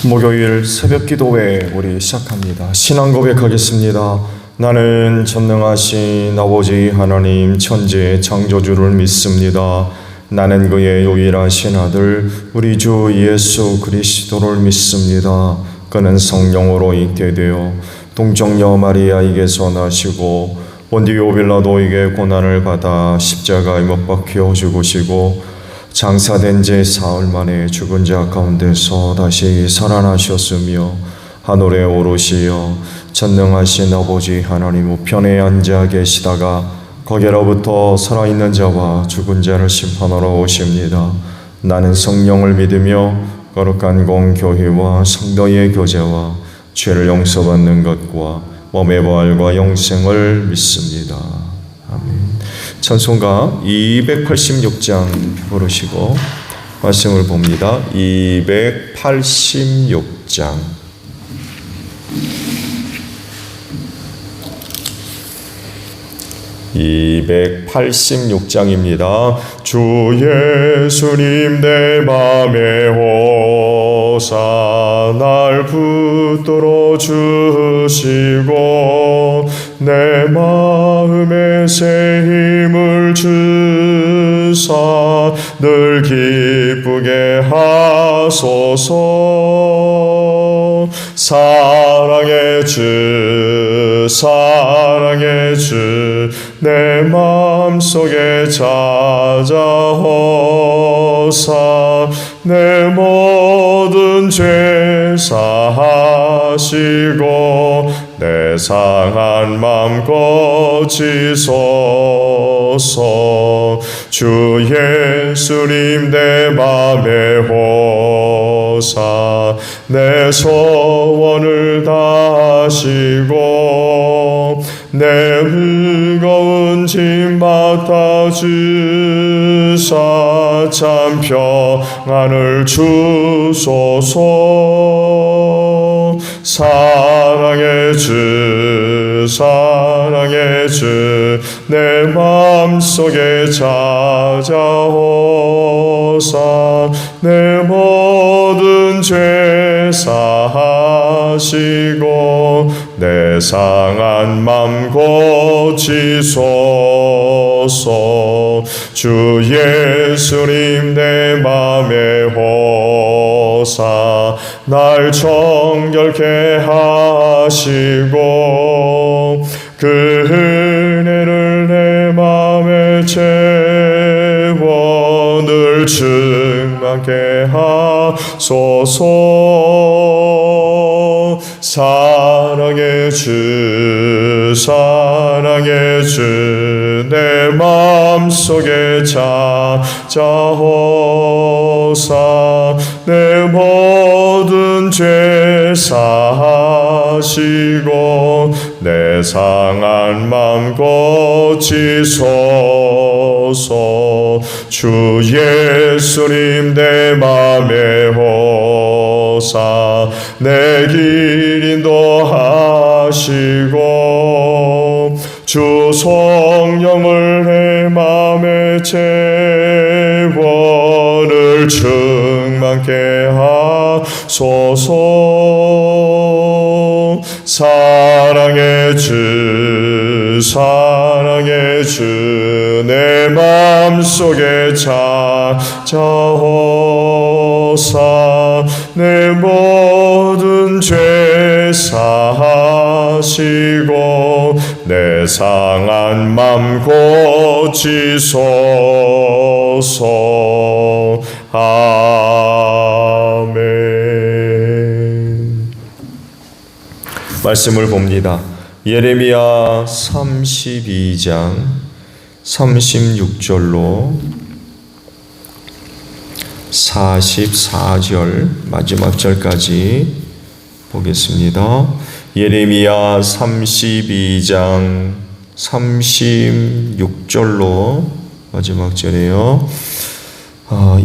목요일 새벽 기도회 우리 시작합니다. 신앙 고백하겠습니다. 나는 전능하신 아버지 하나님 천지의 창조주를 믿습니다. 나는 그의 유일하신 아들 우리 주 예수 그리스도를 믿습니다. 그는 성령으로 잉태되어 동정녀 마리아에게서 나시고 본디오 빌라도에게 고난을 받아 십자가에 못 박혀 죽으시고 장사된 지 사흘 만에 죽은 자 가운데서 다시 살아나셨으며 하늘에 오르시어 전능하신 아버지 하나님 우편에 앉아 계시다가 거기로부터 살아있는 자와 죽은 자를 심판하러 오십니다. 나는 성령을 믿으며 거룩한 공교회와 성도의 교제와 죄를 용서받는 것과 몸의 부활과 영생을 믿습니다. 아멘. 찬송가 286장 부르시고 말씀을 봅니다. 286장. (286장입니다) 주 예수님 내 맘에 오사 날 붙들어 주시고 내 마음에 새 힘을 주사 늘 기쁘게 하소서. 사랑의 주 사랑의 주 내 마음속에 찾아오사 내 모든 죄 사하시고 내 상한 맘 고치소서. 주 예수님 내 맘에 오사 내 소원을 다하시고 내 무거운 짐 맡아 주사 참 평안을 주소서. 사랑의 주 사랑의 주 내 마음속에 찾아오사 내 모든 죄 사하시고 내 상한 맘 고치소서. 주 예수님 내 맘에 오사 날 정결케 하시고 그 은혜를 내 맘에 채워 늘 충만케 하소서. 사랑의 주 사랑의 주 내 마음속에 찾아오사 내 모든 죄 사하시고 내 상한 맘 고치소서. 주 예수님 내 맘에 오사 내 길 인도하시고 주 성령을 내 맘에 채워 늘 충만케 하소서. 사랑의 주 사랑의 주 내 마음속에 찾아오사 내 모든 죄 사하시고 내 상한 맘 고치소서. 아멘. 말씀을 봅니다. 예레미야 32장 36절로 44절 마지막 절까지 보겠습니다. 예레미야 32장 36절로 마지막 절이에요.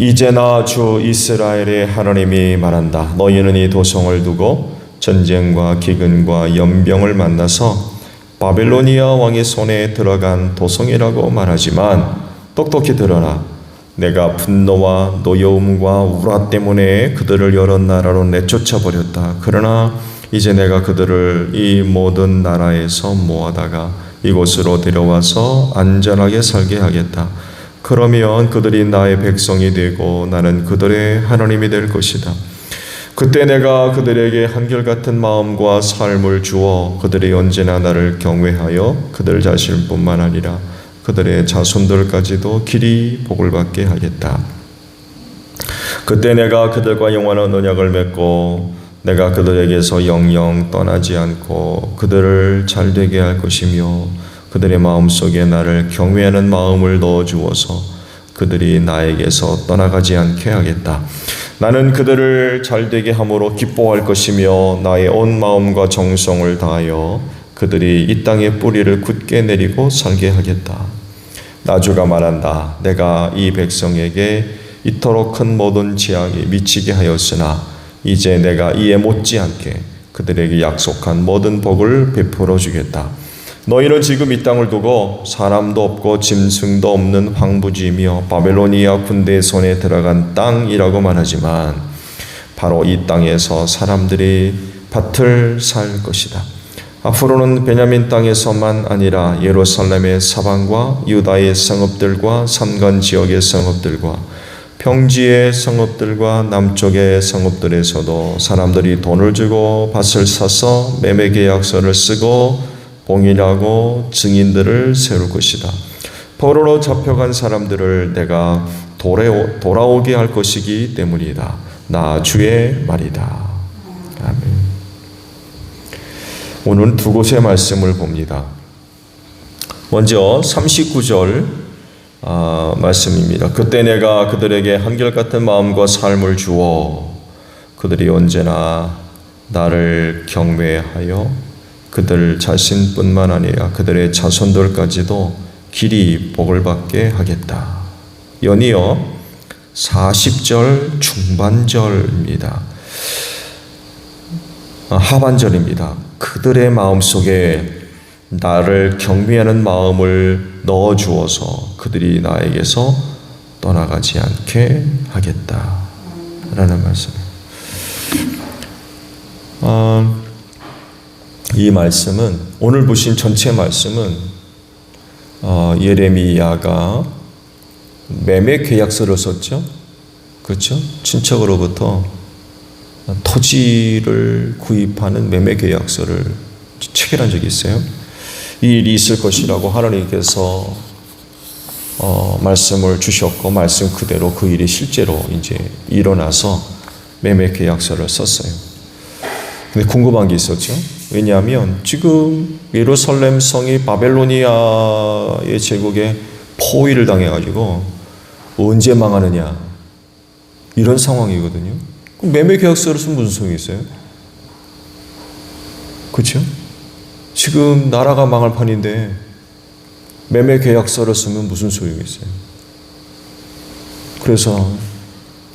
이제나 주 이스라엘의 하나님이 말한다. 너희는 이 도성을 두고 전쟁과 기근과 연병을 만나서 바빌로니아 왕의 손에 들어간 도성이라고 말하지만 똑똑히 들어라. 내가 분노와 노여움과 우라 때문에 그들을 여러 나라로 내쫓아 버렸다. 그러나 이제 내가 그들을 이 모든 나라에서 모아다가 이곳으로 데려와서 안전하게 살게 하겠다. 그러면 그들이 나의 백성이 되고 나는 그들의 하나님이 될 것이다. 그때 내가 그들에게 한결같은 마음과 삶을 주어 그들이 언제나 나를 경외하여 그들 자신뿐만 아니라 그들의 자손들까지도 길이 복을 받게 하겠다. 그때 내가 그들과 영원한 언약을 맺고 내가 그들에게서 영영 떠나지 않고 그들을 잘되게 할 것이며 그들의 마음속에 나를 경외하는 마음을 넣어주어서 그들이 나에게서 떠나가지 않게 하겠다. 나는 그들을 잘되게 함으로 기뻐할 것이며 나의 온 마음과 정성을 다하여 그들이 이 땅에 뿌리를 굳게 내리고 살게 하겠다. 나주가 말한다. 내가 이 백성에게 이토록 큰 모든 재앙이 미치게 하였으나 이제 내가 이에 못지않게 그들에게 약속한 모든 복을 베풀어 주겠다. 너희는 지금 이 땅을 두고 사람도 없고 짐승도 없는 황부지이며 바벨로니아 군대의 손에 들어간 땅이라고 말하지만 바로 이 땅에서 사람들이 밭을 살 것이다. 앞으로는 베냐민 땅에서만 아니라 예루살렘의 사방과 유다의 성읍들과 산간 지역의 성읍들과 평지의 성읍들과 남쪽의 성읍들에서도 사람들이 돈을 주고 밭을 사서 매매 계약서를 쓰고 봉인하고 증인들을 세울 것이다. 포로로 잡혀간 사람들을 내가 돌아오게 할 것이기 때문이다. 나 주의 말이다. 아멘. 오늘 두 곳의 말씀을 봅니다. 먼저 39절 말씀입니다. 그때 내가 그들에게 한결같은 마음과 삶을 주어 그들이 언제나 나를 경외하여 그들 자신뿐만 아니라 그들의 자손들까지도 길이 복을 받게 하겠다. 연이어 40절 중반절입니다. 하반절입니다. 그들의 마음속에 나를 경외하는 마음을 넣어주어서 그들이 나에게서 떠나가지 않게 하겠다 라는 말씀입니다. 이 말씀은, 오늘 보신 전체 말씀은 예레미야가 매매 계약서를 썼죠. 그렇죠? 친척으로부터 토지를 구입하는 매매 계약서를 체결한 적이 있어요. 이 일이 있을 것이라고 하나님께서 말씀을 주셨고 말씀 그대로 그 일이 실제로 이제 일어나서 매매 계약서를 썼어요. 근데 궁금한 게 있었죠. 왜냐하면 지금 예루살렘 성이 바벨로니아의 제국에 포위를 당해가지고 언제 망하느냐 이런 상황이거든요. 그럼 매매 계약서를 쓰면 무슨 소용이 있어요? 그렇죠? 지금 나라가 망할 판인데 매매 계약서를 쓰면 무슨 소용이 있어요? 그래서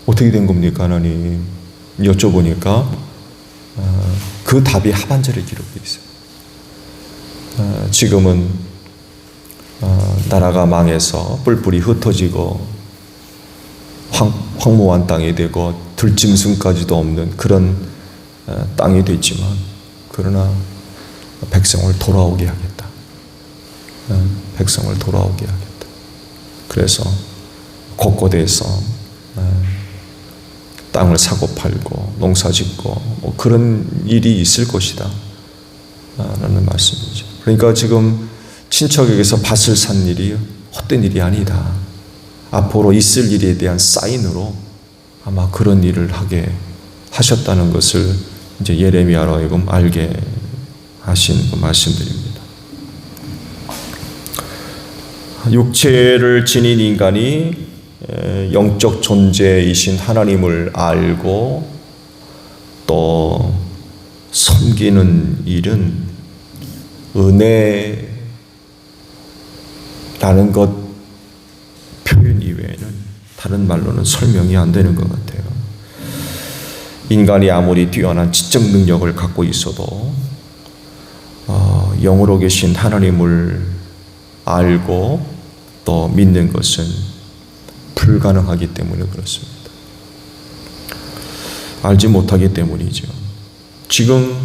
어떻게 된 겁니까, 하나님? 여쭤보니까 그 답이 하반절에 기록되어 있어요. 지금은 나라가 망해서 뿔뿔이 흩어지고 황무한 땅이 되고 들짐승까지도 없는 그런 땅이 됐지만 그러나 백성을 돌아오게 하겠다. 백성을 돌아오게 하겠다. 그래서 곳곳에서 땅을 사고 팔고 농사 짓고 뭐 그런 일이 있을 것이다 라는 말씀이죠. 그러니까 지금 친척에게서 밭을 산 일이 헛된 일이 아니다. 앞으로 있을 일에 대한 사인으로 아마 그런 일을 하게 하셨다는 것을 이제 예레미야로 하여금 알게 하신 그 말씀드립니다. 육체를 지닌 인간이 영적 존재이신 하나님을 알고 또 섬기는 일은 은혜라는 것 표현 이외에는 다른 말로는 설명이 안 되는 것 같아요. 인간이 아무리 뛰어난 지적 능력을 갖고 있어도 영으로 계신 하나님을 알고 또 믿는 것은 불가능하기 때문에 그렇습니다. 알지 못하기 때문이죠. 지금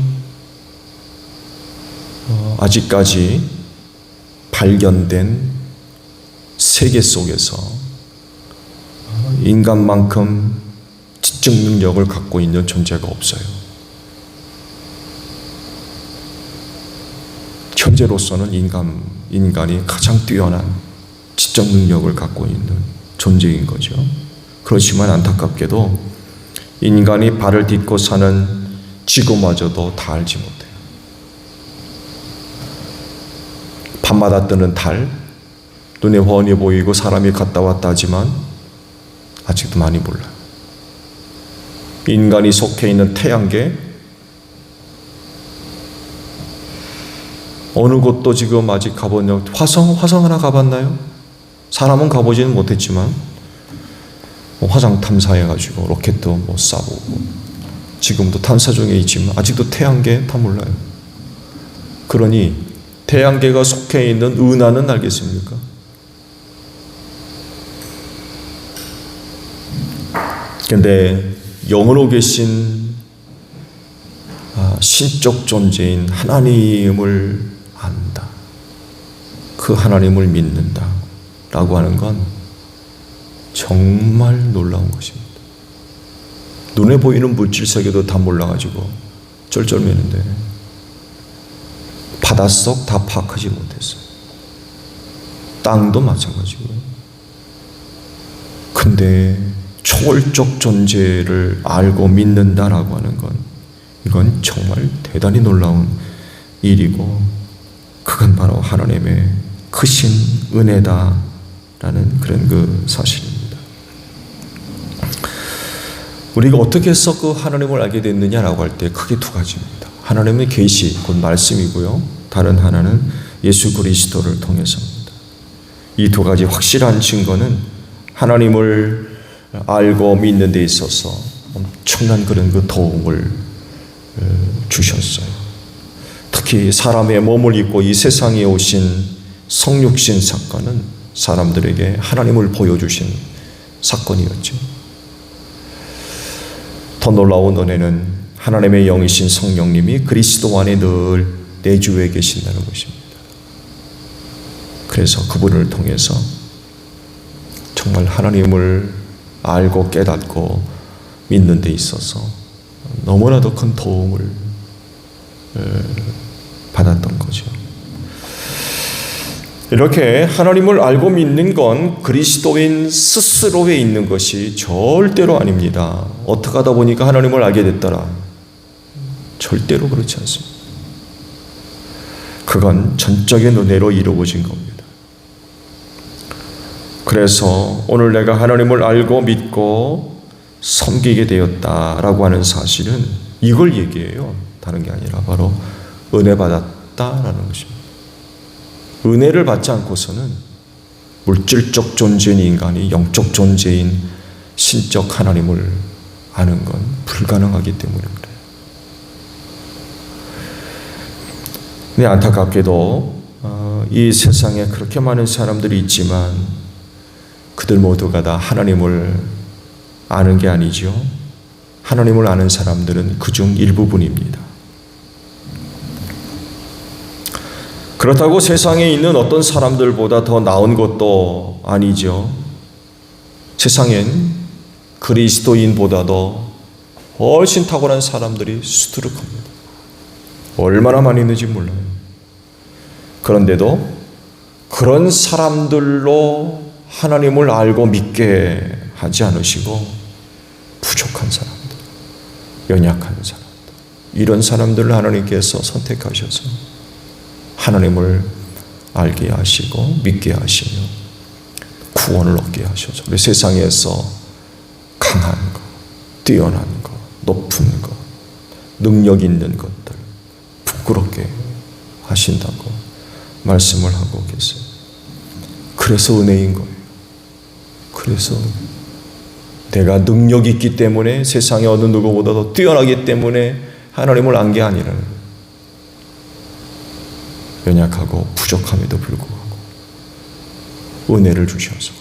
아직까지 발견된 세계 속에서 인간만큼 지적 능력을 갖고 있는 존재가 없어요. 현재로서는 인간이 가장 뛰어난 지적 능력을 갖고 있는 존재인 거죠. 그렇지만 안타깝게도 인간이 발을 딛고 사는 지구마저도 다 알지 못해요. 밤마다 뜨는 달, 눈에 훤히 보이고 사람이 갔다 왔다 하지만 아직도 많이 몰라요. 인간이 속해 있는 태양계, 어느 곳도 지금 아직 가본 적, 화성 하나 가봤나요? 사람은 가보지는 못했지만 화성 탐사해가지고 로켓도 쏴보고 지금도 탐사 중에 있지만 아직도 태양계 다 몰라요. 그러니 태양계가 속해 있는 은하는 알겠습니까? 그런데 영으로 계신 신적 존재인 하나님을 안다. 그 하나님을 믿는다. 라고 하는 건 정말 놀라운 것입니다. 눈에 보이는 물질 세계도 다 몰라가지고 쩔쩔매는데 바닷속 다 파악하지 못했어요. 땅도 마찬가지고요. 근데 초월적 존재를 알고 믿는다라고 하는 건 이건 정말 대단히 놀라운 일이고 그건 바로 하나님의 크신 은혜다라는 그런 그 사실입니다. 우리가 어떻게 해서 그 하나님을 알게 됐느냐라고 할 때 크게 두 가지입니다. 하나님의 계시, 곧 말씀이고요. 다른 하나는 예수 그리스도를 통해서입니다. 이 두 가지 확실한 증거는 하나님을 알고 믿는 데 있어서 엄청난 그런 그 도움을 주셨어요. 특히 사람의 몸을 입고 이 세상에 오신 성육신 사건은 사람들에게 하나님을 보여주신 사건이었죠. 더 놀라운 은혜는 하나님의 영이신 성령님이 그리스도 안에 늘 내주해 계신다는 것입니다. 그래서 그분을 통해서 정말 하나님을 알고 깨닫고 믿는 데 있어서 너무나도 큰 도움을 받았던 거죠. 이렇게 하나님을 알고 믿는 건 그리스도인 스스로에 있는 것이 절대로 아닙니다. 어떻게 하다 보니까 하나님을 알게 됐더라. 절대로 그렇지 않습니다. 그건 전적인 은혜로 이루어진 겁니다. 그래서 오늘 내가 하나님을 알고 믿고 섬기게 되었다라고 하는 사실은 이걸 얘기해요. 다른 게 아니라 바로 은혜 받았다라는 것입니다. 은혜를 받지 않고서는 물질적 존재인 인간이 영적 존재인 신적 하나님을 아는 건 불가능하기 때문에 그래요. 근데 안타깝게도 이 세상에 그렇게 많은 사람들이 있지만 그들 모두가 다 하나님을 아는 게 아니죠. 하나님을 아는 사람들은 그중 일부분입니다. 그렇다고 세상에 있는 어떤 사람들보다 더 나은 것도 아니죠. 세상엔 그리스도인보다도 훨씬 탁월한 사람들이 수두룩합니다. 얼마나 많이 있는지 몰라요. 그런데도 그런 사람들로 하나님을 알고 믿게 하지 않으시고 부족한 사람들, 연약한 사람들, 이런 사람들을 하나님께서 선택하셔서 하나님을 알게 하시고 믿게 하시며 구원을 얻게 하셔서 우리 세상에서 강한 것, 뛰어난 것, 높은 것, 능력 있는 것들 부끄럽게 하신다고 말씀을 하고 계세요. 그래서 은혜인 거예요. 그래서 내가 능력이 있기 때문에 세상에 어느 누구보다도 뛰어나기 때문에 하나님을 안 게 아니라는 거예요. 연약하고 부족함에도 불구하고 은혜를 주셔서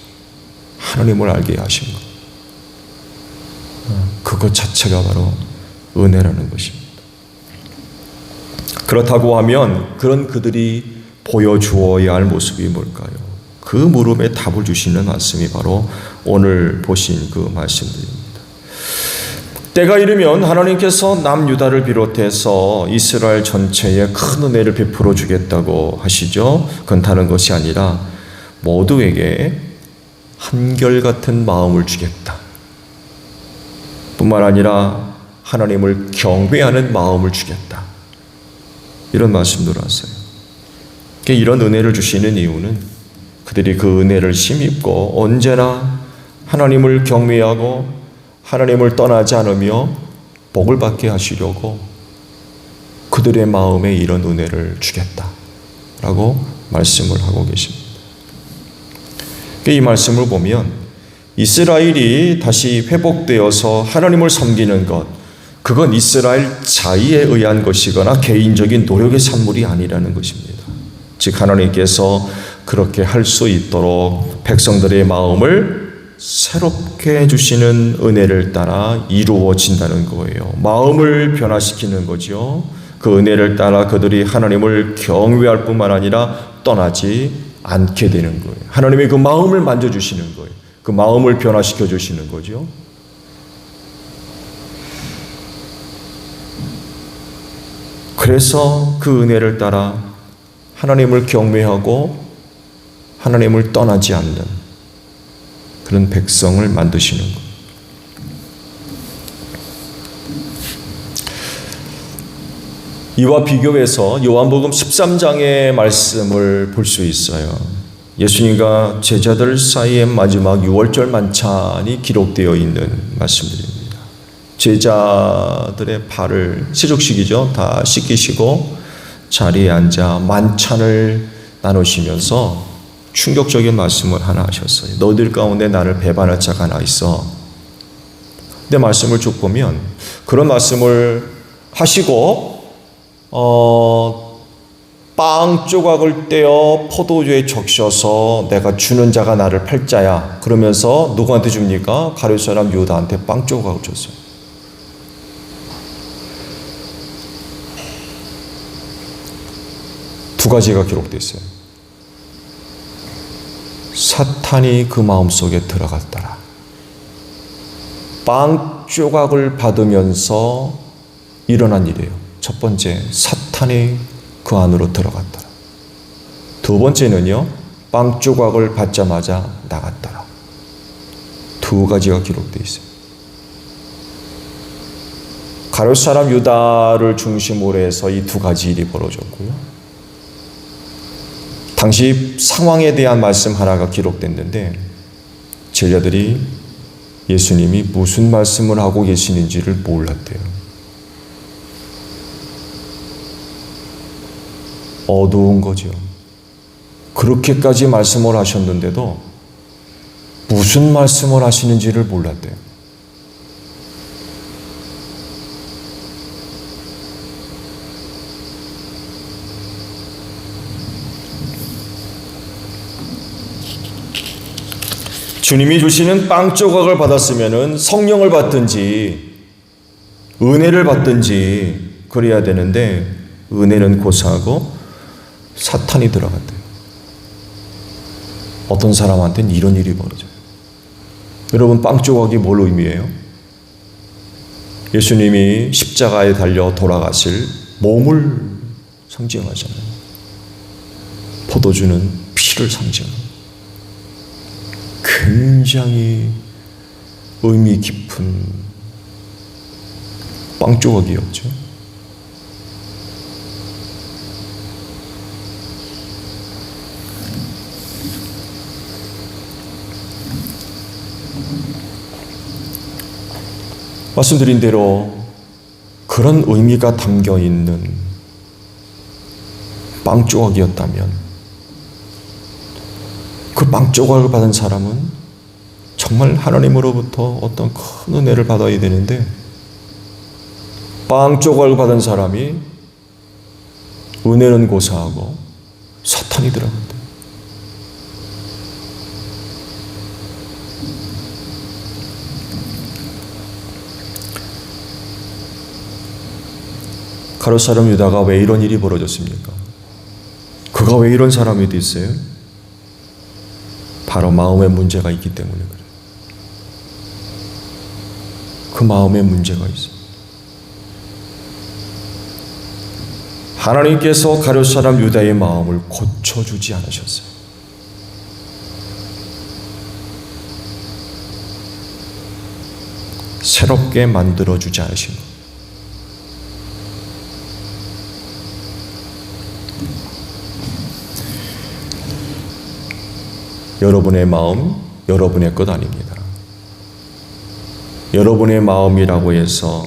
하나님을 알게 하신 것. 그것 자체가 바로 은혜라는 것입니다. 그렇다고 하면 그런 그들이 보여주어야 할 모습이 뭘까요? 그 물음에 답을 주시는 말씀이 바로 오늘 보신 그 말씀들입니다. 때가 이르면 하나님께서 남유다를 비롯해서 이스라엘 전체에 큰 은혜를 베풀어 주겠다고 하시죠. 그건 다른 것이 아니라 모두에게 한결같은 마음을 주겠다. 뿐만 아니라 하나님을 경외하는 마음을 주겠다. 이런 말씀도 하세요. 이런 은혜를 주시는 이유는 그들이 그 은혜를 힘입고 언제나 하나님을 경외하고 하나님을 떠나지 않으며 복을 받게 하시려고 그들의 마음에 이런 은혜를 주겠다라고 말씀을 하고 계십니다. 이 말씀을 보면 이스라엘이 다시 회복되어서 하나님을 섬기는 것, 그건 이스라엘 자의에 의한 것이거나 개인적인 노력의 산물이 아니라는 것입니다. 즉 하나님께서 그렇게 할 수 있도록 백성들의 마음을 새롭게 해주시는 은혜를 따라 이루어진다는 거예요. 마음을 변화시키는 거죠. 그 은혜를 따라 그들이 하나님을 경외할 뿐만 아니라 떠나지 않게 되는 거예요. 하나님의 그 마음을 만져주시는 거예요. 그 마음을 변화시켜 주시는 거죠. 그래서 그 은혜를 따라 하나님을 경외하고 하나님을 떠나지 않는 그런 백성을 만드시는 것. 이와 비교해서 요한복음 13장의 말씀을 볼 수 있어요. 예수님과 제자들 사이의 마지막 유월절 만찬이 기록되어 있는 말씀들입니다. 제자들의 발을 세족식이죠. 다 씻기시고 자리에 앉아 만찬을 나누시면서 충격적인 말씀을 하나 하셨어요. 너희들 가운데 나를 배반할 자가 하나 있어. 근데 말씀을 쭉 보면 그런 말씀을 하시고 빵 조각을 떼어 포도주에 적셔서 내가 주는 자가 나를 팔 자야. 그러면서 누구한테 줍니까? 가룟 사람 유다한테 빵 조각을 줬어요. 두 가지가 기록되어 있어요. 사탄이 그 마음속에 들어갔더라. 빵 조각을 받으면서 일어난 일이에요. 첫 번째, 사탄이 그 안으로 들어갔더라. 두 번째는요, 빵 조각을 받자마자 나갔더라. 두 가지가 기록되어 있어요. 가룟 사람 유다를 중심으로 해서 이 두 가지 일이 벌어졌고요. 당시 상황에 대한 말씀 하나가 기록됐는데 제자들이 예수님이 무슨 말씀을 하고 계시는지를 몰랐대요. 어두운 거죠. 그렇게까지 말씀을 하셨는데도 무슨 말씀을 하시는지를 몰랐대요. 주님이 주시는 빵 조각을 받았으면은 성령을 받든지 은혜를 받든지 그래야 되는데 은혜는 고사하고 사탄이 들어갔대요. 어떤 사람한테는 이런 일이 벌어져요. 여러분, 빵 조각이 뭘 의미해요? 예수님이 십자가에 달려 돌아가실 몸을 상징하잖아요. 포도주는 피를 상징합니다. 굉장히 의미 깊은 빵 조각이었죠. 말씀드린 대로 그런 의미가 담겨 있는 빵 조각이었다면 그 빵 조각을 받은 사람은 정말 하나님으로부터 어떤 큰 은혜를 받아야 되는데 빵 조각을 받은 사람이 은혜는 고사하고 사탄이 들어간다. 가룟 사람 유다가 왜 이런 일이 벌어졌습니까? 그가 왜 이런 사람이 됐어요? 바로 마음에 문제가 있기 때문에 그래요. 그 마음에 문제가 있어요. 하나님께서 가룟 사람 유다의 마음을 고쳐주지 않으셨어요. 새롭게 만들어주지 않으신 것. 여러분의 마음, 여러분의 것 아닙니다. 여러분의 마음이라고 해서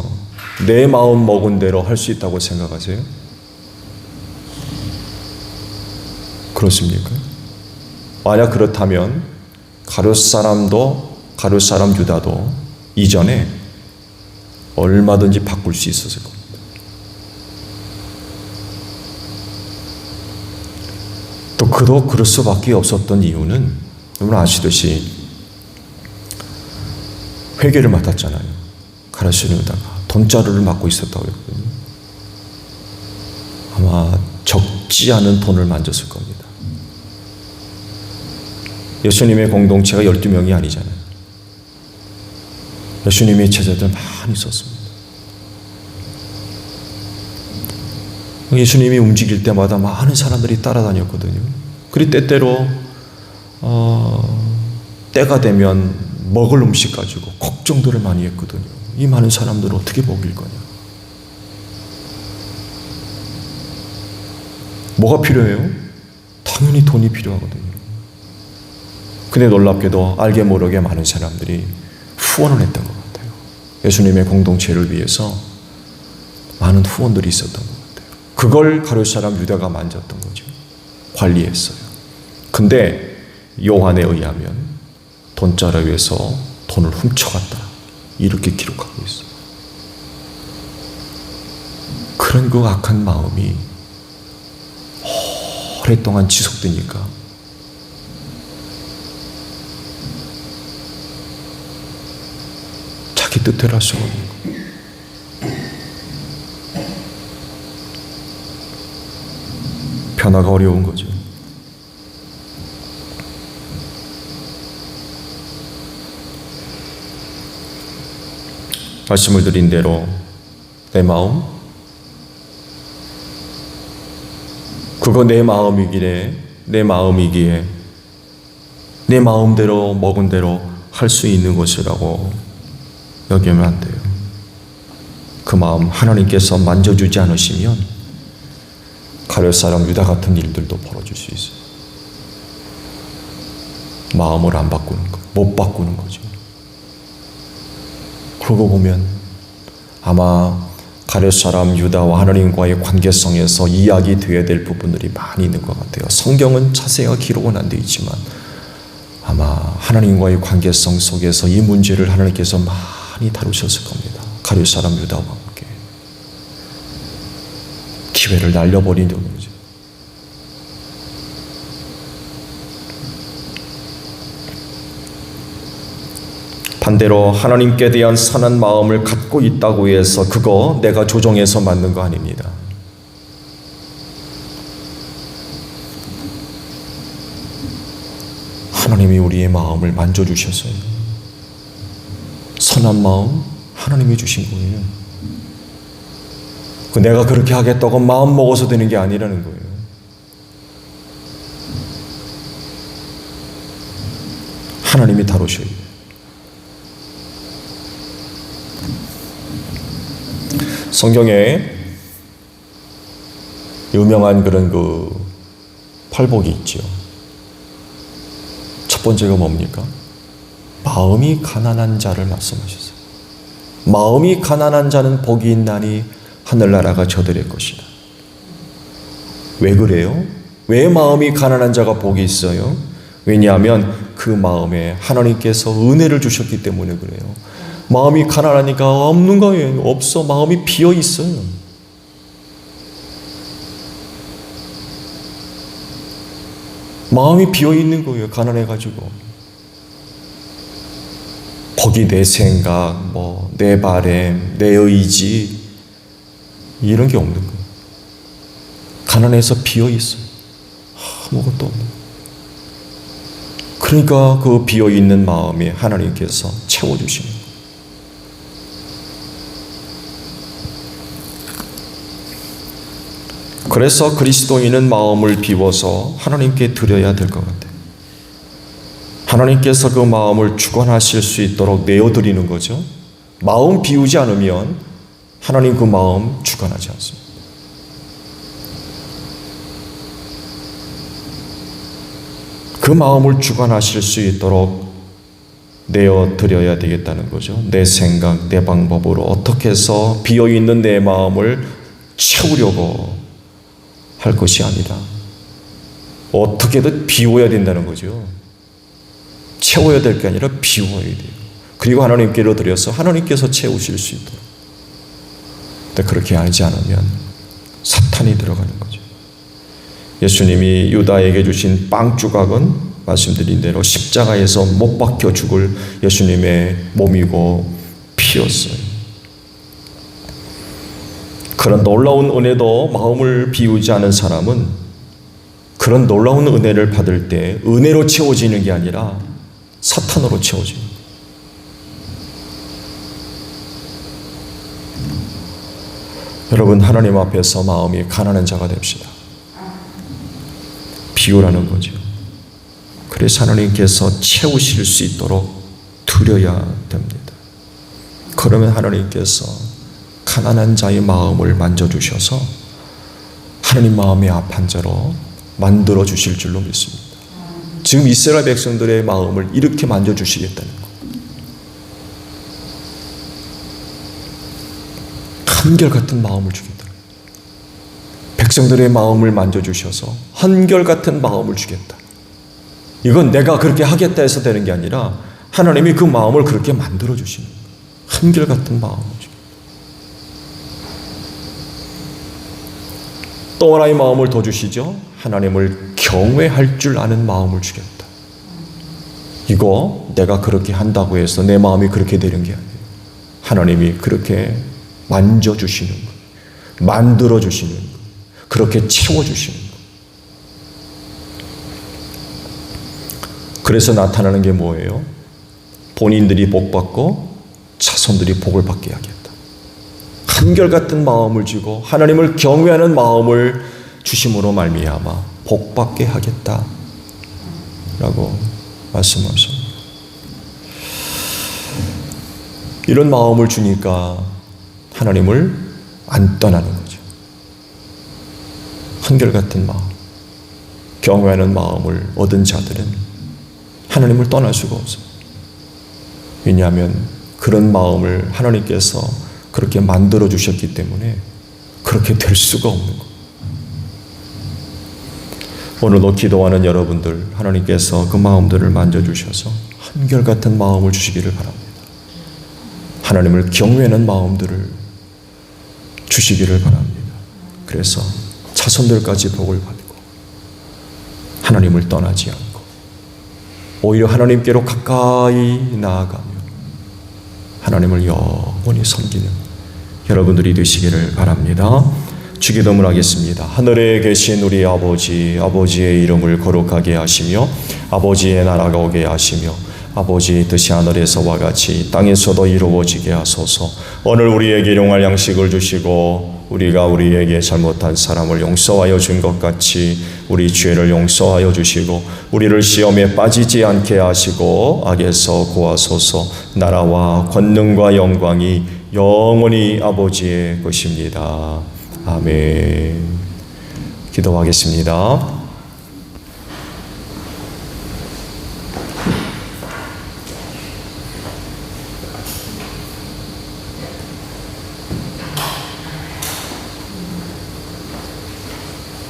내 마음 먹은 대로 할 수 있다고 생각하세요? 그렇습니까? 만약 그렇다면 가룟 사람 유다도 이전에 얼마든지 바꿀 수 있었을 겁니다. 또 그도 그럴 수밖에 없었던 이유는 여러분 아시듯이 회계를 맡았잖아요. 가룟 유다가 돈자루를 맡고 있었다고 했거든요. 아마 적지 않은 돈을 만졌을 겁니다. 예수님의 공동체가 12명이 아니잖아요. 예수님의 제자들 많이 있었습니다. 예수님이 움직일 때마다 많은 사람들이 따라다녔거든요. 그리고 때때로 때가 되면 먹을 음식 가지고 걱정들을 많이 했거든요. 이 많은 사람들을 어떻게 먹일 거냐. 뭐가 필요해요? 당연히 돈이 필요하거든요. 근데 놀랍게도 알게 모르게 많은 사람들이 후원을 했던 것 같아요. 예수님의 공동체를 위해서 많은 후원들이 있었던 것 같아요. 그걸 가룟 사람 유다가 만졌던 거죠. 관리했어요. 근데 요한에 의하면 돈자루에서 돈을 훔쳐갔다. 이렇게 기록하고 있어요. 그런 그 악한 마음이 오랫동안 지속되니까 자기 뜻대로 할 수가 없는 거예요. 변화가 어려운 거죠. 말씀을 드린 대로 내 마음, 그거 내 마음이기에 내 마음대로 먹은 대로 할 수 있는 것이라고 여기면 안 돼요. 그 마음 하나님께서 만져주지 않으시면 가룟 사람 유다 같은 일들도 벌어질 수 있어요. 마음을 안 바꾸는 거, 못 바꾸는 거죠. 그러고 보면 아마 가룟 사람 유다와 하나님과의 관계성에서 이야기되어야 될 부분들이 많이 있는 것 같아요. 성경은 자세하게 기록은 안 되어 있지만 아마 하나님과의 관계성 속에서 이 문제를 하나님께서 많이 다루셨을 겁니다. 가룟 사람 유다와 함께 기회를 날려버린 거죠. 반대로 하나님께 대한 선한 마음을 갖고 있다고 해서 그거 내가 조정해서 만든 거 아닙니다. 하나님이 우리의 마음을 만져주셨어요. 선한 마음 하나님이 주신 거예요. 내가 그렇게 하겠다고 마음 먹어서 되는 게 아니라는 거예요. 하나님이 다루셔야 돼요. 성경에 유명한 그런 그 팔복이 있죠. 첫 번째가 뭡니까? 마음이 가난한 자를 말씀하셨어요. 마음이 가난한 자는 복이 있나니 하늘나라가 저들의 것이다. 왜 그래요? 왜 마음이 가난한 자가 복이 있어요? 왜냐하면 그 마음에 하나님께서 은혜를 주셨기 때문에 그래요. 마음이 가난하니까 없는 거예요. 없어. 마음이 비어 있어요. 마음이 비어 있는 거예요. 가난해가지고. 거기 내 생각, 내 바램, 내 의지 이런 게 없는 거예요. 가난해서 비어 있어요. 아무것도 없는 거예요. 그러니까 그 비어 있는 마음에 하나님께서 채워주시는 거예요. 그래서 그리스도인은 마음을 비워서 하나님께 드려야 될 것 같아요. 하나님께서 그 마음을 주관하실 수 있도록 내어드리는 거죠. 마음 비우지 않으면 하나님 그 마음 주관하지 않습니다. 그 마음을 주관하실 수 있도록 내어드려야 되겠다는 거죠. 내 생각, 내 방법으로 어떻게 해서 비어있는 내 마음을 채우려고 할 것이 아니라 어떻게든 비워야 된다는 거죠. 채워야 될 게 아니라 비워야 돼요. 그리고 하나님께로 드려서 하나님께서 채우실 수 있도록. 근데 그렇게 하지 않으면 사탄이 들어가는 거죠. 예수님이 유다에게 주신 빵 조각은 말씀드린 대로 십자가에서 못 박혀 죽을 예수님의 몸이고 피였어요. 그런 놀라운 은혜도 마음을 비우지 않은 사람은 그런 놀라운 은혜를 받을 때 은혜로 채워지는 게 아니라 사탄으로 채워져요. 여러분, 하나님 앞에서 마음이 가난한 자가 됩시다. 비우라는 거죠. 그래서 하나님께서 채우실 수 있도록 드려야 됩니다. 그러면 하나님께서 가난한 자의 마음을 만져주셔서 하나님 마음의 합한 자로 만들어 주실 줄로 믿습니다. 지금 이스라엘 백성들의 마음을 이렇게 만져주시겠다는 것. 한결같은 마음을 주겠다. 백성들의 마음을 만져주셔서 한결같은 마음을 주겠다. 이건 내가 그렇게 하겠다 해서 되는 게 아니라 하나님이 그 마음을 그렇게 만들어 주시는 거예요. 한결같은 마음을 주겠다. 또 하나의 마음을 더 주시죠. 하나님을 경외할 줄 아는 마음을 주겠다. 이거 내가 그렇게 한다고 해서 내 마음이 그렇게 되는 게 아니에요. 하나님이 그렇게 만져주시는 거예요. 만들어주시는 거예요. 그렇게 채워주시는 거예요. 그래서 나타나는 게 뭐예요? 본인들이 복받고 자손들이 복을 받게 하겠다. 한결같은 마음을 주고 하나님을 경외하는 마음을 주심으로 말미암아 복받게 하겠다 라고 말씀하십니다. 이런 마음을 주니까 하나님을 안 떠나는 거죠. 한결같은 마음, 경외하는 마음을 얻은 자들은 하나님을 떠날 수가 없어요. 왜냐하면 그런 마음을 하나님께서 그렇게 만들어 주셨기 때문에 그렇게 될 수가 없는 거예요. 오늘도 기도하는 여러분들, 하나님께서 그 마음들을 만져주셔서 한결같은 마음을 주시기를 바랍니다. 하나님을 경외하는 마음들을 주시기를 바랍니다. 그래서 자손들까지 복을 받고 하나님을 떠나지 않고 오히려 하나님께로 가까이 나아가며 하나님을 영원히 섬기는 여러분들이 되시기를 바랍니다. 주기도문 하겠습니다. 하늘에 계신 우리 아버지, 아버지의 이름을 거룩하게 하시며 아버지의 나라가 오게 하시며 아버지의 뜻이 하늘에서와 같이 땅에서도 이루어지게 하소서. 오늘 우리에게 일용할 양식을 주시고 우리가 우리에게 잘못한 사람을 용서하여 준 것 같이 우리 죄를 용서하여 주시고 우리를 시험에 빠지지 않게 하시고 악에서 구하소서. 나라와 권능과 영광이 영원히 아버지의 것입니다. 아멘. 기도하겠습니다.